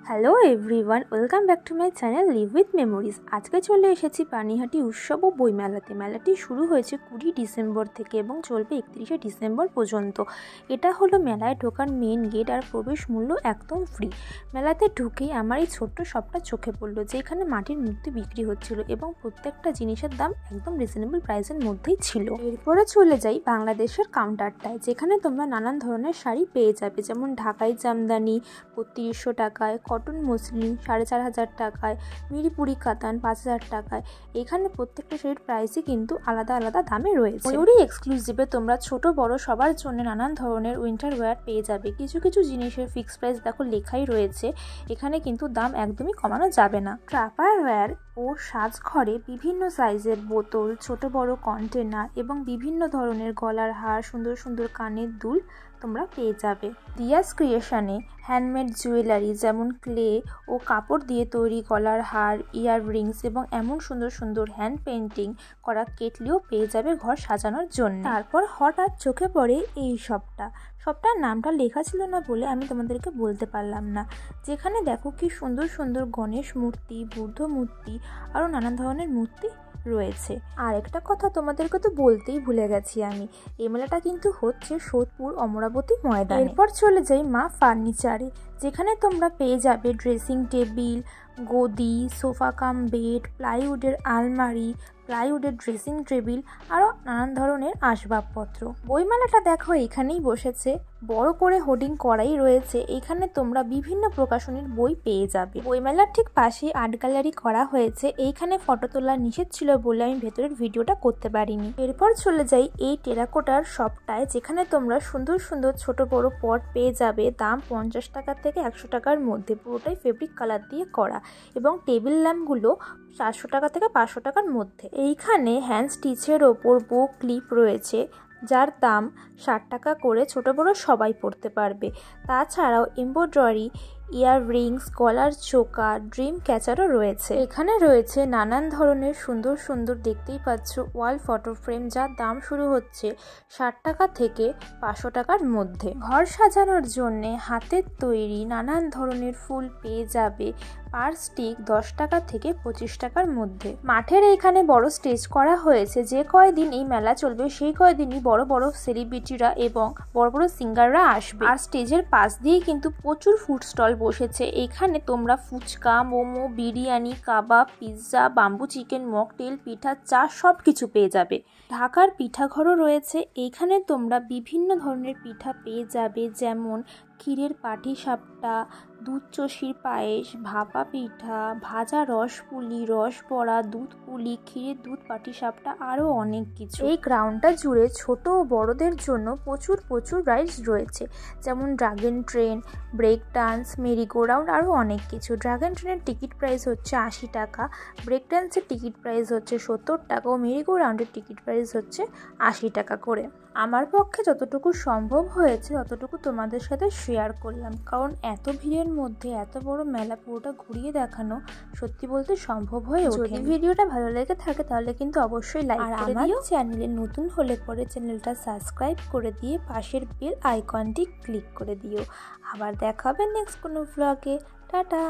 Hello everyone, welcome back to my channel live with memories. আজকে চলে এসেছি পানিহাটি উৎসব ও বইমেলাতে। মেলাটি শুরু হয়েছে 20 ডিসেম্বর থেকে এবং চলবে 31শে ডিসেম্বর পর্যন্ত। এটা হলো মেলায় ঢোকার মেন গেট, আর প্রবেশ মূল্য একদম ফ্রি। মেলাতে ঢুকেই আমার এই ছোট্ট শপটা চোখে পড়লো, যেখানে মাটির মূর্তি বিক্রি হচ্ছিল এবং প্রত্যেকটা জিনিসের দাম একদম রিজনেবল প্রাইসের মধ্যেই ছিল। এরপরে চলে যাই বাংলাদেশের কাউন্টারটায়, যেখানে তোমরা নানান ধরনের শাড়ি পেয়ে যাবে, যেমন ঢাকাই জামদানি 3200 টাকায়, কটন মসলিন 4500 টাকায়, মিরিপুরি কাতান 5000 টাকায়। এখানে প্রত্যেকটা শাড়ির প্রাইসই কিন্তু আলাদা আলাদা দামে রয়েছে। ময়ূরী এক্সক্লুসিভে তোমরা ছোট বড় সবার জন্য নানান ধরনের উইন্টার ওয়্যার পেয়ে যাবে। কিছু কিছু জিনিসের ফিক্সড প্রাইস দেখো লেখাই রয়েছে, এখানে কিন্তু দাম একদমই কমানো যাবে না। ট্রাপার ওয়্যার ও সাজঘরে বিভিন্ন সাইজের বোতল, ছোট বড় কন্টেনার এবং বিভিন্ন ধরনের গলার হার, সুন্দর সুন্দর কানের দুল তোমরা পেয়ে যাবে। দিয়াস ক্রিয়েশনে হ্যান্ডমেড জুয়েলারি, যেমন ক্লে ও কাপড় দিয়ে তৈরি গলার হার, ইয়াররিংস এবং এমন সুন্দর সুন্দর হ্যান্ড পেন্টিং করা কেটলিও পেয়ে যাবে ঘর সাজানোর জন্য। তারপর হঠাৎ চোখে পড়ে এই শপটার নামটা লেখা ছিল না বলে আমি তোমাদেরকে বলতে পারলাম না। যেখানে দেখো কি সুন্দর সুন্দর গণেশ মূর্তি, বুদ্ধ মূর্তি, আরও নানান ধরনের মূর্তি রয়েছে। আর একটা কথা তোমাদেরকে তো বলতেই ভুলে গেছি আমি, এই মেলাটা কিন্তু হচ্ছে সোদপুর অমরাবতী ময়দান। এরপর চলে যাই মা ফার্নিচারে, যেখানে তোমরা পেয়ে যাবে ড্রেসিং টেবিল, গদি, সোফা কাম বেড, প্লাইউডের আলমারি, প্লাইউডের ড্রেসিং টেবিল, আরও নানান ধরনের আসবাবপত্র। বইমেলাটা দেখো এখানেই বসেছে, বড় করে হোর্ডিং করাই রয়েছে। এখানে তোমরা বিভিন্ন প্রকাশনীর বই পেয়ে যাবে। বইমেলার ঠিক পাশে আর্ট গ্যালারি করা হয়েছে। এইখানে ফটো তোলা নিষেধ ছিল বলে আমি ভেতরের ভিডিওটা করতে পারিনি। এরপর চলে যাই এই টেরাকোটার শপটায়, যেখানে তোমরা সুন্দর সুন্দর ছোট বড় পট পেয়ে যাবে। দাম 50 টাকা থেকে 100 টাকার মধ্যে, পুরোটাই ফেব্রিক কালার দিয়ে করা। এবং টেবিল ল্যাম্পগুলো 400 টাকা থেকে 500 টাকার মধ্যে। এইখানে হ্যান্ড স্টিচের ওপর বো ক্লিপ রয়েছে, যার দাম 60 টাকা করে, ছোট বড় সবাই পড়তে পারবে। তাছাড়াও এমব্রয়ডারি, ইয়াররিংস, গলার চোকা, ড্রিম ক্যাচারও রয়েছে। এখানে রয়েছে নানান ধরনের সুন্দর সুন্দর, দেখতেই পাচ্ছ, ওয়াল ফটো ফ্রেম, যার দাম শুরু হচ্ছে 60 টাকা থেকে 500 টাকার মধ্যে। ঘর সাজানোর জন্যে হাতের তৈরি নানান ধরনের ফুল পেয়ে যাবে, পার স্টিক 10 টাকা থেকে 25 টাকার মধ্যে। মাঠের এখানে বড় স্টেজ করা হয়েছে। যে কয়দিন এই মেলা চলবে সেই কয়দিনই বড় বড় সেলিব্রিটিরা এবং বড় বড় সিঙ্গাররা আসবে। আর স্টেজের পাশ দিয়ে কিন্তু প্রচুর ফুড স্টল বসেছে। এখানে তোমরা ফুচকা, মোমো, বিরিয়ানি, কাবাব, পিৎজা, বাম্বু চিকেন, মকটেল, পিঠা, চা সব কিছু পেয়ে যাবে। ঢাকার পিঠাঘরও রয়েছে। এইখানে তোমরা বিভিন্ন ধরনের পিঠা পেয়ে যাবে, যেমন ক্ষীরের পাটিসাপটা, দুধ চষির পায়েস, ভাপা পিঠা, ভাজা রসপুলি, রসবড়া, দুধ পুলি, ক্ষীরের দুধ পাটিসাপটা, আরও অনেক কিছু। এই গ্রাউন্ডটা জুড়ে ছোট ও বড়দের জন্য প্রচুর রাইডস রয়েছে, যেমন dragon train, break dance, merry go round, আরও অনেক কিছু। ড্রাগন ট্রেনের টিকিট প্রাইস হচ্ছে 80 টাকা, ব্রেক ডান্সের টিকিট প্রাইস হচ্ছে 70 টাকা ও মেরিগো রাউন্ডের টিকিট প্রাইস হচ্ছে 80 টাকা করে। আমার পক্ষে যতটুকু সম্ভব হয়েছে ততটুকু তোমাদের সাথে শেয়ার করলাম, কারণ এত ভিড়ের মধ্যে এত বড় মেলা পুরোটা ঘুরিয়ে দেখানো সত্যি বলতে সম্ভব হয়ে ওঠে। যদি ভিডিওটা ভালো লেগে থাকে তাহলে কিন্তু অবশ্যই লাইক করে দিও। চ্যানেলে নতুন হলে পরে চ্যানেলটা সাবস্ক্রাইব করে দিয়ে পাশের বেল আইকনটি ক্লিক করে দিও। আবার দেখা হবে নেক্সট কোনো ব্লগে। টাটা।